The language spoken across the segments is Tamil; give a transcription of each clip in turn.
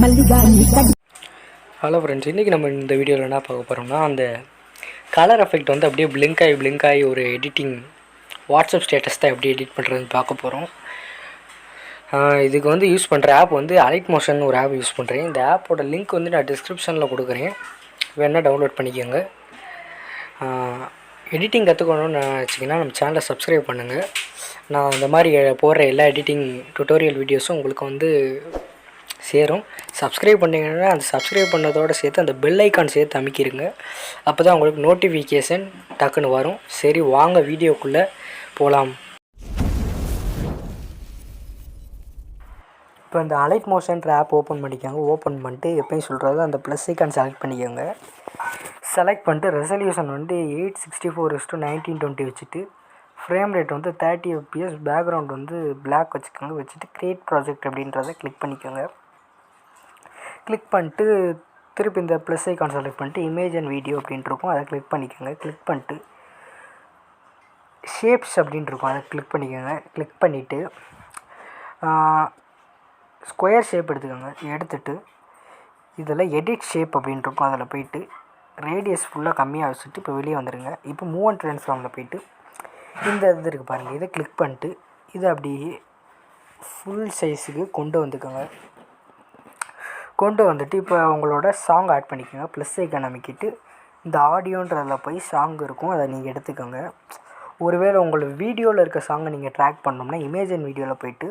ஹலோ ஃப்ரெண்ட்ஸ், இன்றைக்கி நம்ம இந்த வீடியோவில் என்ன பார்க்க போகிறோம்னா, அந்த கலர் எஃபெக்ட் வந்து அப்படியே பிளிங்க் ஆகி ஒரு எடிட்டிங் வாட்ஸ்அப் ஸ்டேட்டஸ் தான் எப்படி எடிட் பண்ணுறதுன்னு பார்க்க போகிறோம். இதுக்கு வந்து யூஸ் பண்ணுற ஆப் வந்து Alightmotion ஒரு ஆப் யூஸ் பண்ணுறேன். இந்த ஆப்போட லிங்க் வந்து நான் டிஸ்கிரிப்ஷனில் கொடுக்குறேன், வேணால் டவுன்லோட் பண்ணிக்கோங்க. எடிட்டிங் கற்றுக்கணும்னு நினச்சிங்கன்னா நம்ம சேனலை சப்ஸ்கிரைப் பண்ணுங்கள். நான் இந்த மாதிரி போடுற எல்லா எடிட்டிங் டுட்டோரியல் வீடியோஸும் உங்களுக்கு வந்து சேரும். சப்ஸ்கிரைப் பண்ணிங்கன்னா அந்த சப்ஸ்கிரைப் பண்ணதோடு சேர்த்து அந்த பெல் ஐக்கான் சேர்த்து அமைக்கிருங்க. அப்போ தான் உங்களுக்கு நோட்டிஃபிகேஷன் டக்குன்னு வரும். சரி, வாங்க வீடியோக்குள்ளே போகலாம். இப்போ இந்த Alightmotionன்ற ஆப் ஓப்பன் பண்ணிக்கோங்க. ஓப்பன் பண்ணிட்டு எப்பயும் சொல்கிறது அந்த ப்ளஸ் ஐக்கான் செலக்ட் பண்ணிக்கோங்க. செலக்ட் பண்ணிட்டு ரெசல்யூஷன் வந்து 864:1920 வச்சுட்டு ஃப்ரேம் ரேட் வந்து 30 fps, பேக்ரவுண்ட் வந்து பிளாக் வச்சுக்கோங்க. வச்சுட்டு க்ரியேட் ப்ராஜெக்ட் அப்படின்றத கிளிக் பண்ணிக்கோங்க. கிளிக் பண்ணிட்டு திருப்பி இந்த ப்ளஸ் ஐக்கான் செலக்ட் பண்ணிட்டு இமேஜ் அண்ட் வீடியோ அப்படின்ட்டுருக்கும், அதை கிளிக் பண்ணிக்கோங்க. கிளிக் பண்ணிட்டு ஷேப்ஸ் அப்படின்ட்டுருக்கும், அதை கிளிக் பண்ணிக்கோங்க. கிளிக் பண்ணிவிட்டு ஸ்கொயர் ஷேப் எடுத்துக்கோங்க. எடுத்துகிட்டு இதில் எடிட் ஷேப் அப்படின்ட்டுருக்கும், அதில் போய்ட்டு ரேடியஸ் ஃபுல்லாக கம்மியாக வச்சுட்டு இப்போ வெளியே வந்துடுங்க. இப்போ மூவ் அண்ட் ட்ரான்ஸ்ஃபார்மில் போய்ட்டு இந்த இது இருக்குது பாருங்கள், இதை கிளிக் பண்ணிட்டு இதை அப்படியே ஃபுல் சைஸுக்கு கொண்டு வந்துக்கோங்க. கொண்டு வந்துட்டு இப்போ உங்களோட சாங் ஆட் பண்ணிக்கோங்க. ப்ளஸ் ஐக்கான் அமைக்கிட்டு இந்த ஆடியோன்றதில் போய் சாங் இருக்கும், அதை நீங்கள் எடுத்துக்கோங்க. ஒருவேளை உங்களோட வீடியோவில் இருக்க சாங்கை நீங்கள் ட்ராக் பண்ணோம்னா இமேஜ் அண்ட் வீடியோவில் போய்ட்டு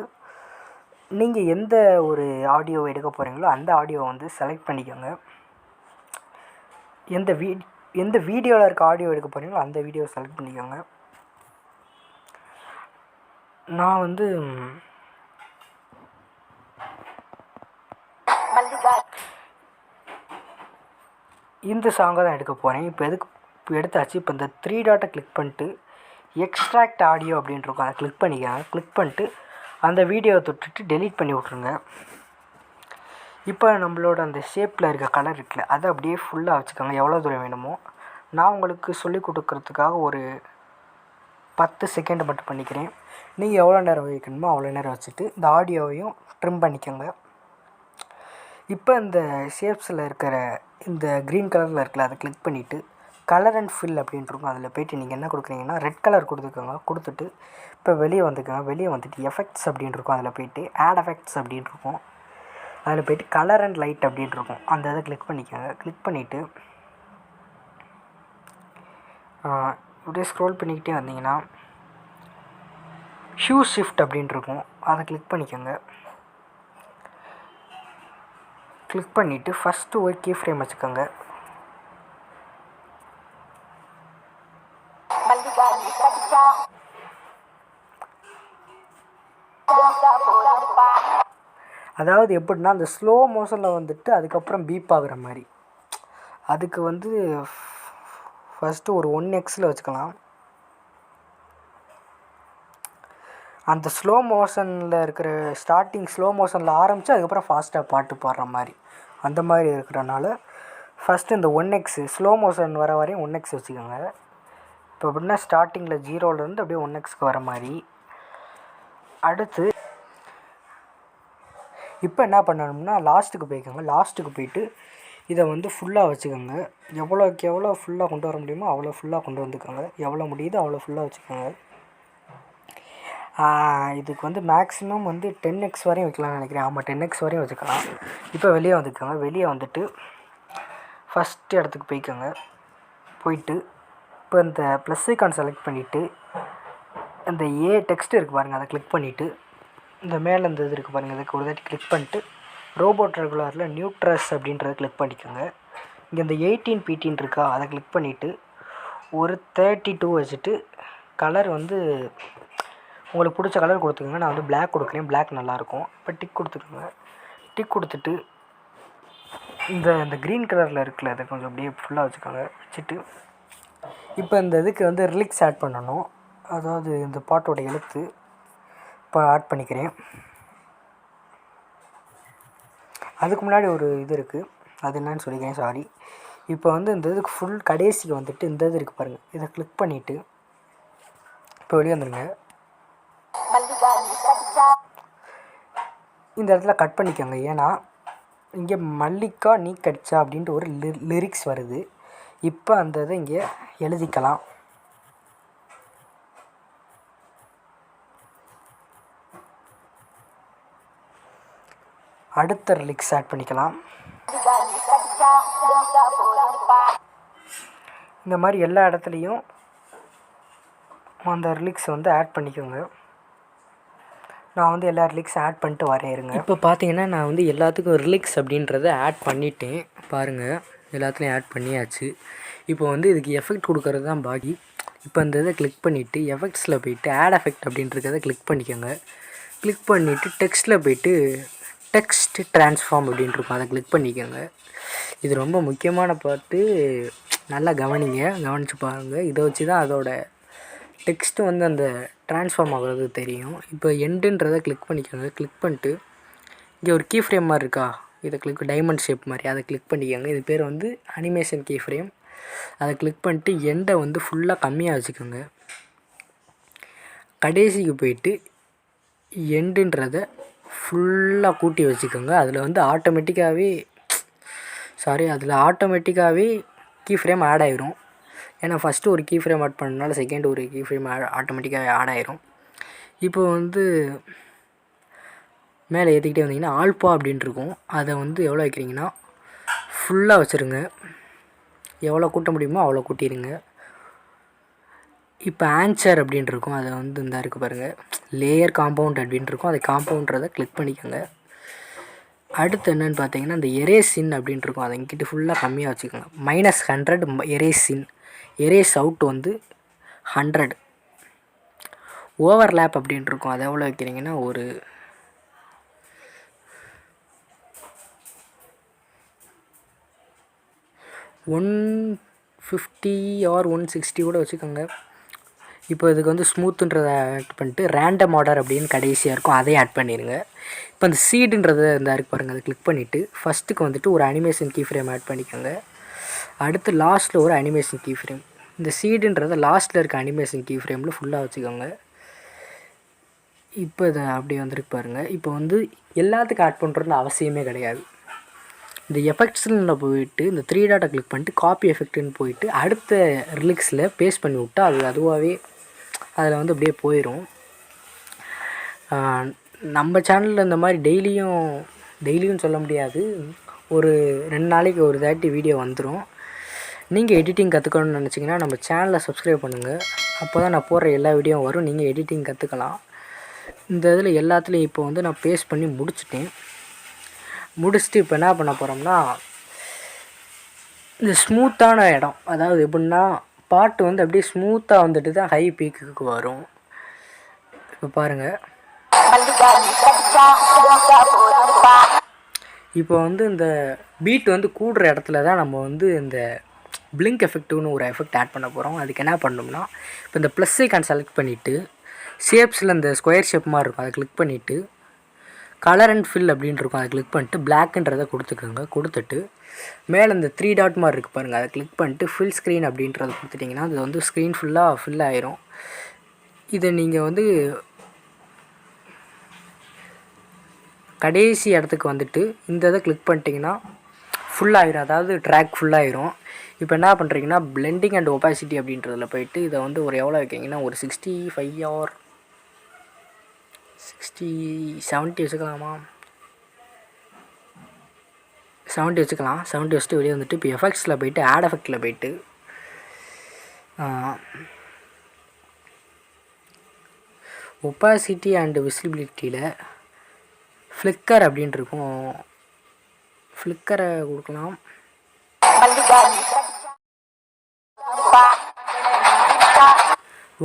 நீங்கள் எந்த ஒரு ஆடியோவை எடுக்க போகிறீங்களோ அந்த ஆடியோவை வந்து செலக்ட் பண்ணிக்கோங்க. எந்த வீடியோவில் இருக்க ஆடியோ எடுக்க போகிறீங்களோ அந்த வீடியோவை செலக்ட் பண்ணிக்கோங்க. நான் வந்து இந்த சாங்கை தான் எடுக்க போகிறேன். இப்போ எடுத்தாச்சு. இப்போ இந்த 3 டாட்டை கிளிக் பண்ணிட்டு எக்ஸ்ட்ராக்ட் ஆடியோ அப்படின்ட்டுருக்கும், அதை கிளிக் பண்ணிக்கோங்க. கிளிக் பண்ணிட்டு அந்த வீடியோவை தொட்டுட்டு டெலீட் பண்ணி விட்ருங்க. இப்போ நம்மளோட அந்த ஷேப்பில் இருக்க கலர் இருக்குல்ல, அதை அப்படியே ஃபுல்லாக வச்சுக்கோங்க. எவ்வளோ தூரம் வேணுமோ நான் உங்களுக்கு சொல்லிக் கொடுக்குறதுக்காக ஒரு 10 செகண்ட் மட்டும் பண்ணிக்கிறேன். நீங்கள் எவ்வளோ நேரம் வைக்கணுமோ அவ்வளோ நேரம் வச்சுட்டு இந்த ஆடியோவையும் ட்ரிம் பண்ணிக்கோங்க. இப்போ இந்த ஷேப்ஸில் இருக்கிற இந்த க்ரீன் கலரில் இருக்குல்ல, அதை கிளிக் பண்ணிவிட்டு கலர் அண்ட் ஃபில் அப்படின்ட்டுருக்கும், அதில் போய்ட்டு நீங்கள் என்ன கொடுக்குறீங்கன்னா ரெட் கலர் கொடுத்துக்கோங்க. கொடுத்துட்டு இப்போ வெளியே வந்துக்கோங்க. வெளியே வந்துட்டு எஃபெக்ட்ஸ் அப்படின்ட்டுருக்கும், அதில் போய்ட்டு ஆட் எஃபெக்ட்ஸ் அப்படின்ட்டுருக்கும், அதில் போய்ட்டு கலர் அண்ட் லைட் அப்படின்ட்டுருக்கும், அந்த இதை கிளிக் பண்ணிக்கோங்க. கிளிக் பண்ணிவிட்டு இப்படியே ஸ்க்ரோல் பண்ணிக்கிட்டே வந்தீங்கன்னா ஹியூ ஷிஃப்ட் அப்படின்ட்டுருக்கும், அதை கிளிக் பண்ணிக்கோங்க. கிளிக் பண்ணிவிட்டு ஃபஸ்ட்டு ஒரு கீ ஃப்ரேம் வச்சுக்கோங்க. அதாவது எப்படின்னா அந்த ஸ்லோ மோஷனில் வந்துட்டு அதுக்கப்புறம் பீப் ஆகுற மாதிரி, அதுக்கு வந்து ஃபஸ்ட்டு ஒரு 1x வச்சுக்கலாம். அந்த ஸ்லோ மோஷனில் இருக்கிற ஸ்டார்டிங் ஸ்லோ மோஷனில் ஆரம்பித்து அதுக்கப்புறம் ஃபாஸ்ட்டாக பாட்டு பாடுற மாதிரி அந்த மாதிரி இருக்கிறனால ஃபஸ்ட்டு இந்த 1x ஸ்லோ மோஷன் வர வரையும் 1x வச்சுக்கோங்க. இப்போ எப்படின்னா ஸ்டார்டிங்கில் 0லேருந்து அப்படியே 1xக்கு வர மாதிரி. அடுத்து இப்போ என்ன பண்ணணும்னா லாஸ்ட்டுக்கு போய்க்கோங்க. லாஸ்ட்டுக்கு போய்ட்டு இதை வந்து ஃபுல்லாக வச்சுக்கோங்க. எவ்வளோக்கு எவ்வளோ ஃபுல்லாக கொண்டு வர முடியுமோ அவ்வளோ ஃபுல்லாக கொண்டு வந்துக்கோங்க. எவ்வளோ முடியுதோ அவ்வளோ ஃபுல்லாக வச்சுக்கோங்க. இதுக்கு வந்து மேக்ஸிமம் வந்து 10x வரையும் வைக்கலாம்னு நினைக்கிறேன். ஆமாம், 10x வரையும் வச்சுக்கலாம். இப்போ வெளியே வந்துக்கோங்க. வெளியே வந்துட்டு ஃபஸ்ட்டு இடத்துக்கு போய்க்கோங்க. போயிட்டு இப்போ இந்த ப்ளஸ் ஐக்கான் செலக்ட் பண்ணிவிட்டு இந்த டெக்ஸ்ட் இருக்குது பாருங்கள், அதை கிளிக் பண்ணிவிட்டு இந்த மேலே இந்த இது இருக்குது பாருங்கள், அதுக்கு ஒரு தாட்டி கிளிக் பண்ணிட்டு ரோபோட் ரெகுலரில் நியூட்ரஸ் அப்படின்றத கிளிக் பண்ணிக்கோங்க. இங்கே இந்த 18p இருக்கா, அதை கிளிக் பண்ணிவிட்டு ஒரு 32 வச்சுட்டு கலர் வந்து உங்களுக்கு பிடிச்ச கலர் கொடுத்துக்கோங்க. நான் வந்து பிளாக் கொடுக்குறேன், பிளாக் நல்லாயிருக்கும். இப்போ டிக் கொடுத்துக்கோங்க. டிக் கொடுத்துட்டு இந்த க்ரீன் கலரில் இருக்குல்ல, அதை கொஞ்சம் அப்படியே ஃபுல்லாக வச்சுக்கோங்க. வச்சுட்டு இப்போ இந்த இதுக்கு வந்து ரிலிக்ஸ் ஆட் பண்ணணும், அதாவது இந்த பாட்டோட எழுத்து இப்போ ஆட் பண்ணிக்கிறேன். அதுக்கு முன்னாடி ஒரு இது இருக்குது, அது என்னன்னு சொல்லிக்கிறேன், சாரி. இப்போ வந்து இந்த இதுக்கு ஃபுல் கடைசிக்கு வந்துட்டு இந்த இது இருக்குது பாருங்கள், இதை கிளிக் பண்ணிவிட்டு இப்போ வெளியே வந்துடுங்க. இந்த இடத்துல கட் பண்ணிக்கோங்க. ஏன்னா இங்கே மல்லிகா நீ கடிச்சா அப்படின்ட்டு ஒரு லிரிக்ஸ் வருது. இப்போ அந்த இதை இங்கே எழுதிக்கலாம். அடுத்த லிரிக்ஸ் ஆட் பண்ணிக்கலாம். இந்த மாதிரி எல்லா இடத்துலையும் அந்த ரிலிக்ஸ் வந்து ஆட் பண்ணிக்கோங்க. நான் வந்து எல்லா ரிலிக்ஸ் ஆட் பண்ணிட்டு வரேருங்க. இப்போ பார்த்தீங்கன்னா நான் வந்து எல்லாத்துக்கும் ரிலிக்ஸ் அப்படின்றத ஆட் பண்ணிட்டேன். பாருங்கள், எல்லாத்துலேயும் ஆட் பண்ணியாச்சு. இப்போ வந்து இதுக்கு எஃபெக்ட் கொடுக்கறது தான் பாக்கி. இப்போ அந்த இதை கிளிக் பண்ணிவிட்டு எஃபெக்ட்ஸில் போய்ட்டு ஆட் எஃபெக்ட் அப்படின்றத கிளிக் பண்ணிக்கோங்க. கிளிக் பண்ணிவிட்டு டெக்ஸ்ட்டில் போய்ட்டு டெக்ஸ்ட் ட்ரான்ஸ்ஃபார்ம் அப்படின்ட்டுருக்கும், அதை கிளிக் பண்ணிக்கோங்க. இது ரொம்ப முக்கியமான பார்ட்டு, நல்லா கவனித்து பாருங்கள். இதை வச்சு தான் அதோட டெக்ஸ்ட்டு வந்து அந்த ட்ரான்ஸ்ஃபார்ம் ஆகிறது தெரியும். இப்போ எண்டுன்றதை கிளிக் பண்ணிக்கோங்க. கிளிக் பண்ணிட்டு இங்கே ஒரு கீ ஃப்ரேம் மாதிரி இருக்கா, இதை டைமண்ட் ஷேப் மாதிரி அதை கிளிக் பண்ணிக்கோங்க. இது பேர் வந்து அனிமேஷன் கீ ஃப்ரேம். அதை கிளிக் பண்ணிட்டு எண்டை வந்து ஃபுல்லாக கம்மியாக வச்சுக்கோங்க. கடைசிக்கு போயிட்டு எண்டுன்றதை ஃபுல்லாக கூட்டி வச்சுக்கோங்க. அதில் வந்து ஆட்டோமேட்டிக்காகவே கீ ஃப்ரேம் ஆட் ஆகிரும். ஏன்னா ஃபஸ்ட்டு ஒரு கீ ஃப்ரேம் ஆட் பண்ணனால செகண்ட் ஒரு கீ ஃப்ரேம் ஆட்டோமேட்டிக்காகவே ஆட் ஆகிரும். இப்போ வந்து மேலே ஏற்றிக்கிட்டே வந்தீங்கன்னா ஆல்பா அப்படின்ட்டு இருக்கும். அதை வந்து எவ்வளோ வைக்கிறீங்கன்னா ஃபுல்லாக வச்சுருங்க. எவ்வளோ கூட்ட முடியுமோ அவ்வளோ கூட்டிடுங்க. இப்போ ஆன்சர் அப்படின்ட்டு இருக்கும், அதை வந்து இந்த இருக்குது பாருங்கள், லேயர் காம்பவுண்ட் அப்படின்ட்டு இருக்கும். அதை காம்பவுண்ட்றதை கிளிக் பண்ணிக்கோங்க. அடுத்து என்னென்னு பார்த்தீங்கன்னா இந்த எரேஸின் அப்படின்ட்டு இருக்கும், அதை இங்கிட்டு ஃபுல்லாக கம்மியாக வச்சுக்கோங்க. -100 எரேஸின். எரேஸ் அவுட் வந்து 100. ஓவர்லேப் அப்படின்ட்டு இருக்கும், அதை எவ்வளோ வைக்கிறீங்கன்னா ஒரு 150 ஆர் 160 கூட வச்சுக்கோங்க. இப்போ இதுக்கு வந்து ஸ்மூத்துன்றதை ஆட் பண்ணிட்டு ரேண்டம் ஆர்டர் அப்படின்னு கடைசியாக இருக்கும், அதையும் ஆட் பண்ணிடுங்க. இப்போ அந்த சீடுன்றதை இந்த இருக்கு பாருங்கள், அதை கிளிக் பண்ணிவிட்டு ஃபஸ்ட்டுக்கு வந்துட்டு ஒரு அனிமேஷன் கீ ஃப்ரேம் ஆட் பண்ணிக்கோங்க. அடுத்து லாஸ்ட்டில் ஒரு அனிமேஷன் கீ ஃப்ரேம். இந்த சீடுன்றதை லாஸ்ட்டில் இருக்க அனிமேஷன் கீ ஃப்ரேமில் ஃபுல்லாக வச்சுக்கோங்க. இப்போ இதை அப்படியே வந்துருக்கு பாருங்கள். இப்போ வந்து எல்லாத்துக்கும் ஆட் பண்ணுறது அவசியமே கிடையாது. இந்த எஃபெக்ட்ஸில் போயிட்டு இந்த 3 டாட்டை கிளிக் பண்ணிட்டு காப்பி எஃபெக்ட்டுன்னு போயிட்டு அடுத்த ரிலிக்ஸில் பேஸ்ட் பண்ணி விட்டால் அது அதுவாகவே அதில் வந்து அப்படியே போயிடும். நம்ம சேனலில் இந்த மாதிரி டெய்லியும் சொல்ல முடியாது, ஒரு 2 நாளைக்கு ஒரு தாட்டி வீடியோ வந்துடும். நீங்கள் எடிட்டிங் கற்றுக்கணும்னு நினச்சிங்கன்னா நம்ம சேனலை சப்ஸ்கிரைப் பண்ணுங்கள். அப்போ தான் நான் போடுற எல்லா வீடியோவும் வரும், நீங்கள் எடிட்டிங் கற்றுக்கலாம். இந்த இதில் எல்லாத்துலேயும் இப்போ வந்து நான் பேஸ்ட் பண்ணி முடிச்சுட்டு இப்போ என்ன பண்ண போகிறோம்னா இந்த ஸ்மூத்தான இடம், அதாவது எப்படின்னா பாட்டு வந்து அப்படியே ஸ்மூத்தாக வந்துட்டு தான் ஹை பீக்குக்கு வரும். இப்போ பாருங்கள், இப்போ வந்து இந்த பீட் வந்து கூடுற இடத்துல தான் நம்ம வந்து இந்த பிளிங்க் எஃபெக்ட்டுன்னு ஒரு எஃபெக்ட் ஆட் பண்ண போகிறோம். அதுக்கு என்ன பண்ணணும்னா இப்போ இந்த ப்ளஸ் ஐக்கான் செலக்ட் பண்ணிவிட்டு ஷேப்ஸில் இந்த ஸ்கொயர் ஷேப் மாதிரி இருக்கும், அதை கிளிக் பண்ணிவிட்டு கலர் அண்ட் ஃபில் அப்படின்ட்டு இருக்கும், அதை கிளிக் பண்ணிட்டு பிளாக்ன்றதை கொடுத்துக்கோங்க. கொடுத்துட்டு மேலே இந்த 3 டாட் மாதிரி இருக்குது பாருங்கள், அதை கிளிக் பண்ணிட்டு ஃபில் ஸ்க்ரீன் அப்படின்றத கொடுத்துட்டிங்கன்னா அது வந்து ஸ்க்ரீன் ஃபுல்லாக ஃபில் ஆயிரும். இதை நீங்கள் வந்து கடைசி இடத்துக்கு வந்துட்டு இந்த இதை கிளிக் பண்ணிட்டீங்கன்னா ஃபுல்லாகிடும், அதாவது ட்ராக் ஃபுல்லாகிடும். இப்போ என்ன பண்ணுறீங்கன்னா பிளெண்டிங் அண்ட் ஒபாசிட்டி அப்படின்றதில் போயிட்டு இதை வந்து ஒரு எவ்வளோ வைக்கிங்கன்னா ஒரு 65 ஆர் 70 வச்சுக்கலாமா, 70 வச்சுக்கலாம். 70 வச்சுட்டு வெளியே வந்துட்டு இப்போ எஃபெக்ட்ஸில் போய்ட்டு ஆட் எஃபெக்டில் போய்ட்டு ஒபாசிட்டி அண்டு விசிபிலிட்டியில் ஃப்ளிக்கர் அப்படின்ட்டு இருக்கும், ஃப்ளிக்கரை கொடுக்கலாம்.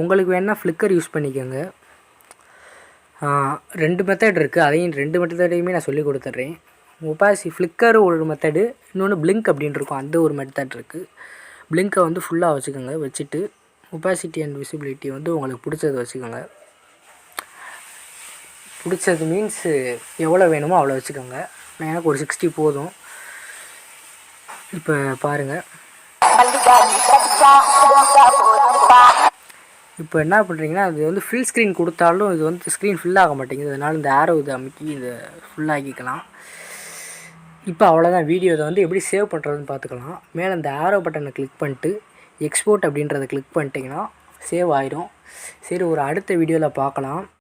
உங்களுக்கு வேணால் ஃப்ளிக்கர் யூஸ் பண்ணிக்கோங்க. 2 மெத்தட் இருக்குது, அதையும் 2 மெத்தடையுமே நான் சொல்லி கொடுத்துட்றேன். ஃப்ளிக்கர் ஒரு மெத்தடு, இன்னொன்று பிளிங்க் அப்படின்னு இருக்கும், அந்த ஒரு மெத்தட் இருக்குது. பிளிங்கை வந்து ஃபுல்லாக வச்சுக்கோங்க. வச்சுட்டு ஒபாசிட்டி அண்ட் விசிபிலிட்டி வந்து உங்களுக்கு பிடிச்சது வச்சுக்கோங்க. பிடிச்சது மீன்ஸ் எவ்வளோ வேணுமோ அவ்வளோ வச்சுக்கோங்க. எனக்கு ஒரு 60 போதும். இப்போ பாருங்கள், இப்போ என்ன பண்ணுறீங்கன்னா அது வந்து ஃபில் ஸ்க்ரீன் கொடுத்தாலும் இது வந்து ஸ்க்ரீன் ஃபில் ஆக மாட்டேங்குது. அதனால் இந்த ஆரோ இதை அமைக்கி இதை ஃபுல்லாகிக்கலாம். இப்போ அவ்வளோதான். வீடியோ இதை வந்து எப்படி சேவ் பண்ணுறதுன்னு பார்த்துக்கலாம். மேலே இந்த ஆரோ பட்டனை கிளிக் பண்ணிட்டு எக்ஸ்போர்ட் அப்படின்றத கிளிக் பண்ணிட்டீங்கன்னா சேவ் ஆயிடும். சரி, ஒரு அடுத்த வீடியோவில் பார்க்கலாம்.